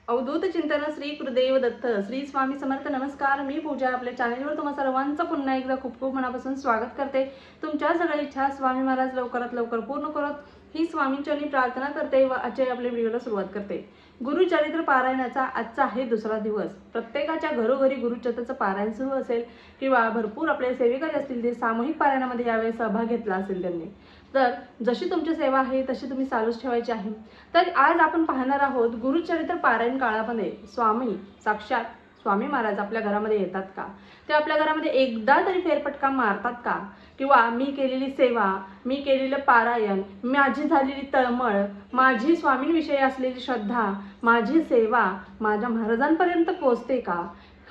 अवधूत चिंतन श्री गुरुदेव दत्त श्री स्वामी समर्थ. नमस्कार, मी पूजा. आपल्या चॅनलवर तुम्हा सर्वांचं पुन्हा एकदा खूप खूप मनापासून स्वागत करते. तुमच्या सगळ्या इच्छा स्वामी महाराज लवकरात लवकर पूर्ण करत ही स्वामींचरणी प्रार्थना करते व आजच्या आपल्या व्हिडिओला सुरुवात करते. गुरुचरित्र पारायणाचा आजचा आहे दुसरा दिवस. प्रत्येकाच्या घरोघरी गुरुचरित्राचं पारायण सुरू असेल किंवा भरपूर आपले सेवेकरी असतील ते सामूहिक पारायणामध्ये यावेळेस सहभाग घेतला असेल त्यांनी, तर जशी तुमची सेवा आहे तशी तुम्ही चालूच ठेवायची आहे. तर आज आपण पाहणार आहोत गुरुचरित्र पारायण काळामध्ये स्वामी साक्षात स्वामी महाराज आपल्या घरामध्ये येतात का, ते आपल्या घरामध्ये एकदा तरी फेरफटका मारतात का, किंवा मी केलेली सेवा, मी केलेलं पारायण, माझी झालेली तळमळ, माझी स्वामींविषयी असलेली श्रद्धा, माझी सेवा माझ्या महाराजांपर्यंत पोहोचते का,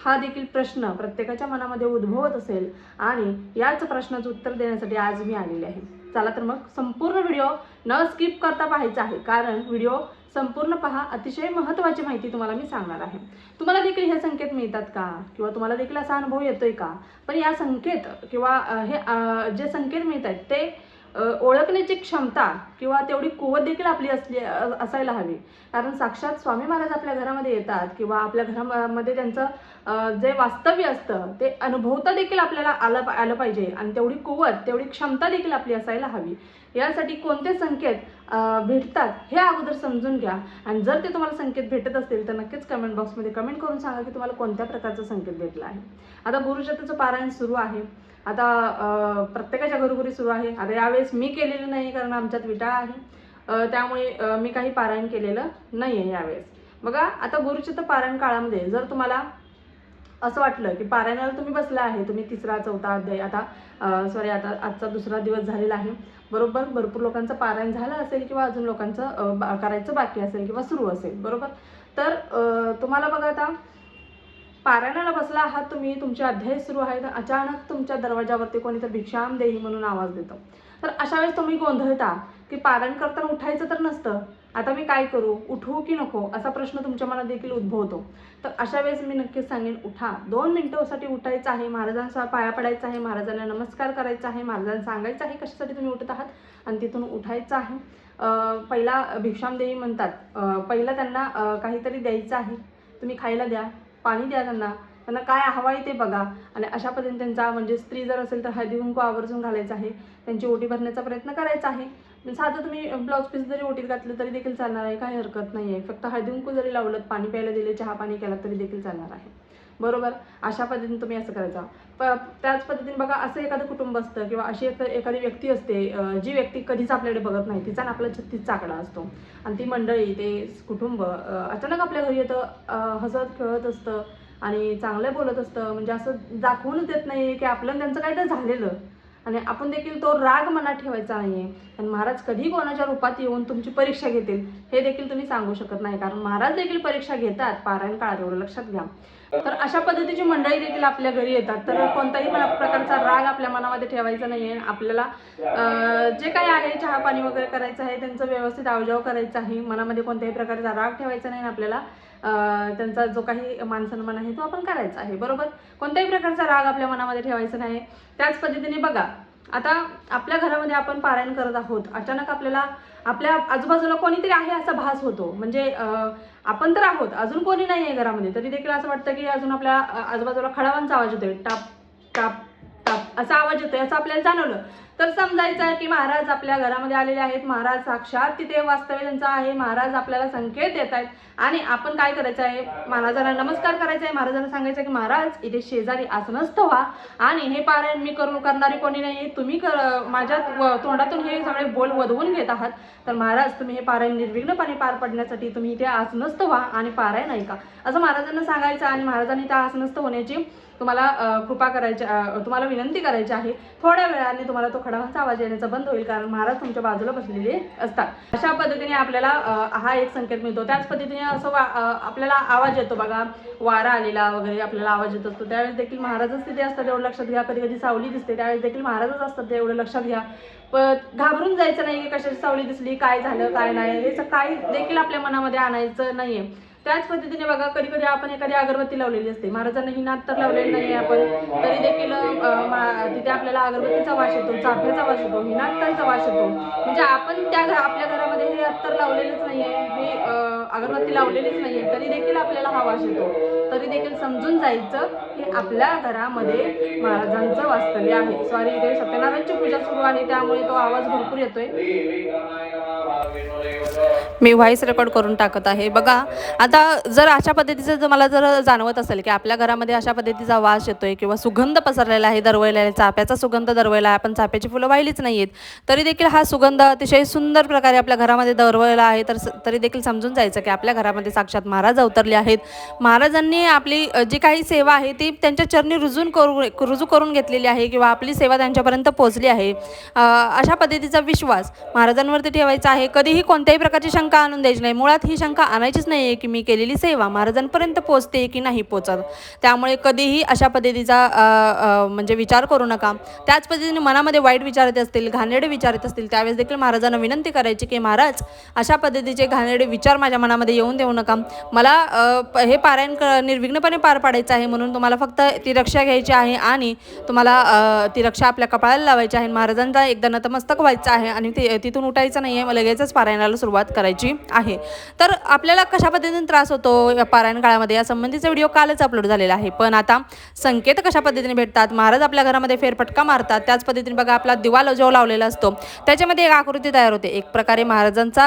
हा देखील प्रश्न प्रत्येकाच्या मनामध्ये उद्भवत असेल. आणि याच प्रश्नाचं उत्तर देण्यासाठी आज मी आलेले आहे. चला तर मग संपूर्ण व्हिडिओ न स्किप करता पाहायचा आहे, कारण व्हिडिओ संपूर्ण पहा. अतिशय महत्त्वाची माहिती तुम्हाला मी सांगणार आहे. तुम्हाला देखील हे संकेत मिळतात का, किंवा तुम्हाला देखील असा अनुभव येतोय का? पण या संकेत किंवा हे जे संकेत मिळत आहेत ते ओळखण्याची क्षमता किंवा तेवढी कुवत देखील आपली असायला हवी. कारण साक्षात स्वामी महाराज आपल्या घरामध्ये येतात किंवा आपल्या घरामध्ये त्यांचं जे वास्तव्य असतं ते अनुभवता देखील आपल्याला आलं पाहिजे. आणि तेवढी कुवत तेवढी क्षमता देखील आपली असायला हवी. यासाठी कोणते संकेत भेटतात हे अगोदर समजून घ्या. आणि जर ते तुम्हाला संकेत भेटत असतील तर नक्कीच कमेंट बॉक्समध्ये कमेंट करून सांगा की तुम्हाला कोणत्या प्रकारचा संकेत भेटला आहे. आता गुरुचरित्राचं पारायण सुरू आहे. आता प्रत्येकाच्या घरोघरी सुरू आहे. आता यावेळेस मी केलेलं नाही कारण आमच्यात विटाळ आहे, त्यामुळे मी काही पारायण केलेलं नाही आहे यावेळेस. बघा, आता गुरुचरित्र पारायण काळामध्ये जर तुम्हाला असं वाटलं की पारायणाला तुम्ही बसला आहे, तुम्ही तिसरा चौथा अध्याय आता आजचा दुसरा दिवस झालेला आहे बरोबर. भरपूर लोकांचं पारायण झालं असेल किंवा अजून लोकांचं करायचं बाकी असेल किंवा सुरू असेल बरोबर. तर तुम्हाला बघा, आता पारायणाला बसला आहात तुम्ही, तुमचे अध्याय सुरू आहेत, अचानक तुमच्या दरवाजावरती कोणीतरी भिक्षाम देही म्हणून आवाज देतो. तर अशा वेळेस तुम्ही गोंधळता की पारायण करताना उठायचं तर नसतं, आता मी काय करू, उठवू की नको, असा प्रश्न तुमच्या मनात देखील उद्भवतो. तर अशा वेळेस मी नक्कीच सांगेन, उठा. 2 मिनिटांसाठी उठायचं आहे, महाराजांचा पाया पडायचा आहे, महाराजांना नमस्कार करायचा आहे, महाराजांना सांगायचं आहे कशासाठी तुम्ही उठत आहात आणि तिथून उठायचं आहे. पहिला भिक्षाम देही म्हणतात, पहिला त्यांना काहीतरी द्यायचं आहे. तुम्ही खायला द्या, पाणी द्या, त्यांना काय हवं आहे ते बघा. आणि अशा पद्धतीने त्यांचा, म्हणजे स्त्री जर असेल तर हळदी कुंकू आवर्जून घालायचं आहे, त्यांची ओटी भरण्याचा प्रयत्न करायचा आहे. साधं तुम्ही ब्लाऊज पीस जरी ओटीत घातलं तरी देखील चालणार आहे, काही हरकत नाही आहे. फक्त हळदी कुंकू जरी लावलं, पाणी प्यायला दिले, चहा पाणी केला तरी देखील चालणार आहे बरोबर. अशा पद्धतीने तुम्ही असं करायचं. त्याच पद्धतीने बघा, असं एखादं कुटुंब असतं किंवा अशी एखादी व्यक्ती असते, जी व्यक्ती कधीच आपल्याकडे बघत नाही, तिचा आपला 36 आकडा असतो. आणि ती मंडळी, ते कुटुंब अचानक आपल्या घरी येतं, हसत खेळत असतं आणि चांगलं बोलत असतं. म्हणजे असं दाखवूनच देत नाही की आपलं त्यांचं काय तर झालेलं, आणि आपण देखील तो राग मनात ठेवायचा नाही आहे. आणि महाराज कधी कोणाच्या रूपात येऊन तुमची परीक्षा घेतील हे देखील तुम्ही सांगू शकत नाही, कारण महाराज देखील परीक्षा घेतात पारायण काळात, एवढं लक्षात घ्या. तर अशा पद्धतीची मंडळी देखील आपल्या घरी येतात. तर कोणताही प्रकारचा राग आपल्या मनामध्ये ठेवायचा नाही आहे. आपल्याला जे काही आहे, चहा पाणी वगैरे करायचं आहे, त्यांचं व्यवस्थित आवजाव करायचं आहे, मनामध्ये कोणत्याही प्रकारचा राग ठेवायचा नाही. आपल्याला त्यांचा जो काही मानसन्मान आहे तो आपण करायचा आहे बरोबर. कोणत्याही प्रकारचा राग आपल्या मनामध्ये ठेवायचा नाही. त्याच पद्धतीने बघा, आता आपल्या घरामध्ये आपण पारायण करत आहोत, अचानक आपल्याला आपल्या आजूबाजूला कोणीतरी आहे असा भास होतो. म्हणजे आपण तर आहोत, अजून कोणी नाही आहे घरामध्ये, तरी देखील असं वाटतं की अजून आपल्या आजूबाजूला खडावांचा आवाज येतोय, टाप टाप टाप असा आवाज येतोय, असं आपल्याला जाणवलं तर समजायचं की महाराज आपल्या घरामध्ये आलेले आहेत, महाराज साक्षात तिथे वास्तव्य त्यांचं आहे, महाराज आपल्याला संकेत देत आहेत. आणि आपण काय करायचं आहे, महाराजांना नमस्कार करायचा आहे, महाराजांना सांगायचं की महाराज इथे शेजारी आसनस्थ व्हा, आणि हे पारायण मी करणारी कोणी नाही, तुम्ही माझ्या तोंडातून हे सगळे बोल वधवून घेत आहात, तर महाराज तुम्ही हे पारायण निर्विघ्नपणे पार पडण्यासाठी तुम्ही इथे आसनस्थ व्हा आणि पारायण ऐका, असं महाराजांना सांगायचं. आणि महाराजांनी त्या आसनस्थ होण्याची तुम्हाला कृपा करायची, तुम्हाला विनंती करायची आहे. थोड्या वेळाने तुम्हाला तो खडावांचा आवाज येण्याचा बंद होईल, कारण महाराज तुमच्या बाजूला बसलेले असतात. अशा पद्धतीने आपल्याला हा एक संकेत मिळतो. त्याच पद्धतीने असं आपल्याला आवाज येतो बघा, वारा आलेला वगैरे आपल्याला आवाज येत असतो, त्यावेळेस देखील महाराजच तिथे असतात, एवढं लक्षात घ्या. कधी कधी सावली दिसते, त्यावेळेस देखील महाराजच असतात, ते एवढं लक्षात घ्या. पण घाबरून जायचं नाही की कशाची सावली दिसली, काय झालं काय नाही, हे काही देखील आपल्या मनामध्ये आणायचं नाहीये. त्याच पद्धतीने बघा, कधी कधी आपण एखादी अगरबत्ती लावलेली असते, महाराजांना ही नाद तर लावलेली नाही आहे आपण, तरी देखील तिथे आपल्याला अगरबत्तीचा वास येतो, चाफ्याचा वास येतो, हिनात्तरचा वास येतो. म्हणजे आपण आपल्या घरामध्ये हे अत्तर लावलेलंच नाही आहे, हे अगरबत्ती लावलेलीच नाही आहे, तरी देखील वास येतो, तरी देखील समजून जायचं की आपल्या घरामध्ये महाराजांचं वास्तव्य आहे. सॉरी, इथे सत्यनारायणची पूजा सुरू आहे त्यामुळे तो आवाज भरपूर येतोय. मी व्हॉइस रेकॉर्ड करून टाकत आहे. बघा, आता जर अशा पद्धतीचं जर मला जर जाणवत असेल की आपल्या घरामध्ये अशा पद्धतीचा वास येतोय किंवा सुगंध पसरलेला आहे, दरवळलेला आहे, चाफ्याचा सुगंध दरवळला आहे, आपण चाफ्याची फुलं वाहिलीच नाही आहेत, तरी देखील हा सुगंध अतिशय सुंदर प्रकारे आपल्या घरामध्ये दरवळला आहे, तर तरी देखील समजून जायचं की आपल्या घरामध्ये साक्षात महाराज अवतरले आहेत. महाराजांनी आपली जी काही सेवा आहे ती त्यांच्या चरणी रुजू करून घेतलेली आहे किंवा आपली सेवा त्यांच्यापर्यंत पोहोचली आहे. अशा पद्धतीचा विश्वास महाराजांवरती ठेवायचा आहे. कधीही कोणत्याही प्रकारची शंका आणून द्यायची नाही. मुळात ही शंका आणायचीच नाही आहे की मी केलेली सेवा महाराजांपर्यंत पोहोचते की नाही पोहोचत. त्यामुळे कधीही अशा पद्धतीचा म्हणजे विचार करू नका. त्याच पद्धतीने मनामध्ये वाईट विचार येत असतील, घाणेरडे विचार येत असतील, त्यावेळेस देखील महाराजांना विनंती करायची की महाराज, अशा पद्धतीचे घाणेरडे विचार माझ्या मनामध्ये येऊन देऊ नका. मला हे पारायण निर्विघ्नपणे पार पाडायचं आहे, म्हणून तुम्हाला फक्त ती रक्षा घ्यायची आहे आणि तुम्हाला ती रक्षा आपल्या कपाळाला लावायची आहे. महाराजांचा एकदा नतमस्तक व्हायचं आहे आणि तिथून उठायचं नाही आहे, लगेचच पारायणाला सुरुवात करायची आहे. तर आपल्याला कशा पद्धतीने त्रास होतो या पारायण काळामध्ये या संबंधीचा व्हिडिओ कालच अपलोड झालेला आहे. पण आता संकेत कशा पद्धतीने भेटतात, महाराज आपल्या घरामध्ये फेरफटका मारतात. त्याच पद्धतीने बघा, आपला दिवा जो लावलेला असतो त्याच्यामध्ये एक आकृती तयार होते. एक प्रकारे महाराजांचा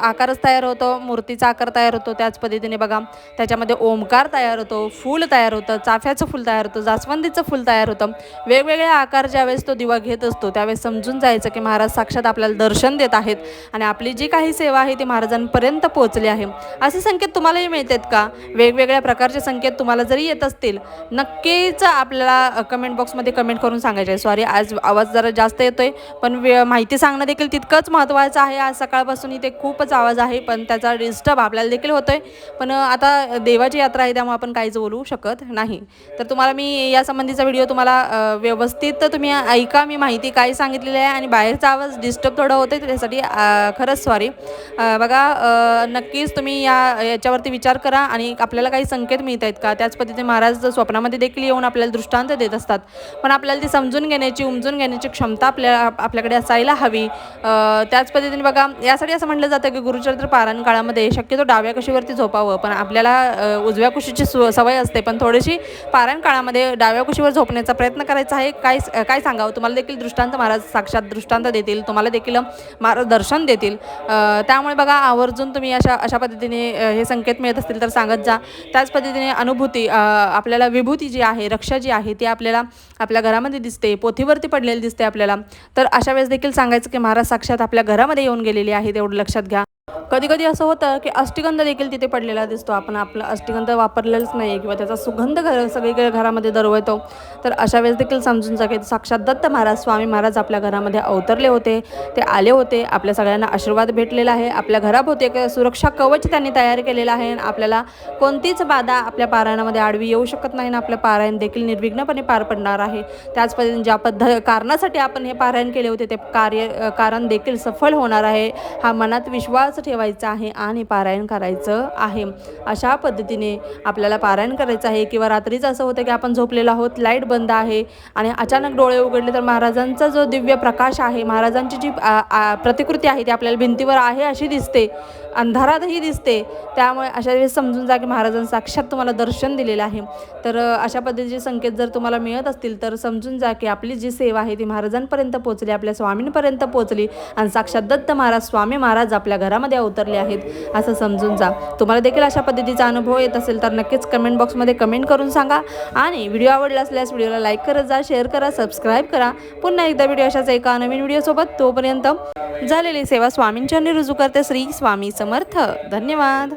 आकारच तयार होतो, मूर्तीचा आकार तयार होतो. त्याच पद्धतीने बघा, त्याच्यामध्ये ओमकार तयार होतो, फूल तयार होतं, चाफ्याचं फूल तयार होतं, जास्वंदीचं फूल तयार होतं. वेगवेगळे आकार ज्यावेळेस तो दिवा घेत असतो त्यावेळेस समजून जायचं की महाराज साक्षात आपल्याला दर्शन देत आहेत आणि आपली जी काही सेवा आहे ती महाराजांपर्यंत पोहोचली आहे. असे संकेत तुम्हालाही मिळतात का? वेगवेगळ्या प्रकारचे संकेत तुम्हाला जरी येत असतील, नक्कीच आपल्याला कमेंट बॉक्समध्ये कमेंट करून सांगायचे आहे. सॉरी, आज आवाज जरा जास्त येतोय, पण माहिती सांगणं देखील तितकंच महत्त्वाचं आहे. आज सकाळपासून इथे खूपच आवाज आहे, पण त्याचा डिस्टर्ब आपल्याला देखील होतोय. पण आता देवाची यात्रा आहे त्यामुळे आपण काहीच बोलू शकत नाही. तर तुम्हाला मी यासंबंधीचा व्हिडिओ तुम्हाला व्यवस्थित तुम्ही ऐका, मी माहिती काय सांगितलेली आहे, आणि बाहेरचा आवाज डिस्टर्ब थोडा होतोय त्यासाठी खरंच सॉरी. बघा, नक्कीच तुम्ही याच्यावरती विचार करा आणि आपल्याला काही संकेत मिळत आहेत का. त्याच पद्धतीने महाराज स्वप्नामध्ये देखील येऊन आपल्याला दृष्टांत देत असतात, पण आपल्याला ती समजून घेण्याची, उमजून घेण्याची क्षमता आपल्याकडे असायला हवी. त्याच पद्धतीने बघा, यासाठी असं म्हटलं जातं की गुरुचरित्र पारायण काळामध्ये शक्यतो डाव्या कुशीवरती झोपावं, पण आपल्याला उजव्या कुशीची सवय असते, पण थोडीशी पारायण काळामध्ये डाव्या कुशीवर झोपण्याचा प्रयत्न करायचा आहे. काय सांगावं, तुम्हाला देखील दृष्टांत महाराज साक्षात दृष्टांत देतील, तुम्हाला देखील महाराज दर्शन देतील. त्यामुळे बघा, आवर्जून तुम्ही अशा पद्धतीने हे संकेत मिळत असतील तर सांगत जा. त्याच पद्धतीने अनुभूती, आपल्याला विभूती जी आहे, रक्षा जी आहे ती आपल्याला आपल्या घरामध्ये दिसते, पोथीवरती पडलेली दिसते आपल्याला, तर अशा वेळेस देखील सांगायचं की महाराज साक्षात आपल्या घरामध्ये येऊन गेलेली आहे, तेवढं लक्षात घ्या. कधी कधी असं होतं की अष्टगंध देखील तिथे पडलेला दिसतो, आपण आपला अष्टगंध वापरलेलंच नाही किंवा त्याचा सुगंध सगळीकडे घरामध्ये दरवळतो, तर अशा वेळेस देखील समजून जा की साक्षात दत्त महाराज, स्वामी महाराज आपल्या घरामध्ये अवतरले होते, ते आले होते, आपल्या सगळ्यांना आशीर्वाद भेटलेला आहे. आपल्या घराभोवती एक सुरक्षा कवच त्यांनी तयार केलेलं आहे. आपल्याला कोणतीच बाधा आपल्या पारायणामध्ये आडवी येऊ शकत नाही, आपलं पारायण देखील निर्विघ्नपणे पार पडणार आहे. त्याच पद्धतीने ज्या कारणासाठी आपण हे पारायण केले होते ते कारण देखील सफल होणार आहे. हा मनात विश्वास ठेवायचा आहे आणि पारायण करायचं आहे. अशा पद्धतीने आपल्याला पारायण करायचं आहे. किंवा रात्रीच असं होतं की आपण झोपलेलो आहोत, लाईट बंद आहे आणि अचानक डोळे उघडले तर महाराजांचा जो दिव्य प्रकाश आहे, महाराजांची जी प्रतिकृती आहे ती आपल्याला भिंतीवर आहे अशी दिसते, अंधारातही दिसते. त्यामुळे अशा वेळेस समजून जा की महाराजांनी साक्षात तुम्हाला दर्शन दिलेलं आहे. तर अशा पद्धतीचे संकेत जर तुम्हाला मिळत असतील तर समजून जा की आपली जी सेवा आहे ती महाराजांपर्यंत पोहोचली, आपल्या स्वामींपर्यंत पोहोचली आणि साक्षात दत्त महाराज, स्वामी महाराज आपल्या घरामध्ये अवतरले आहेत असं समजून जा. तुम्हाला देखील अशा पद्धतीचा अनुभव येत असेल तर नक्कीच कमेंट बॉक्समध्ये कमेंट करून सांगा. आणि व्हिडिओ आवडला असल्यास व्हिडिओला लाईक करत जा, शेअर करा, सबस्क्राईब करा. पुन्हा एकदा व्हिडिओ अशाच एका नवीन व्हिडिओसोबत, तोपर्यंत झालेली सेवा स्वामींच्या रुजू करते. श्री स्वामी समर्थ. धन्यवाद.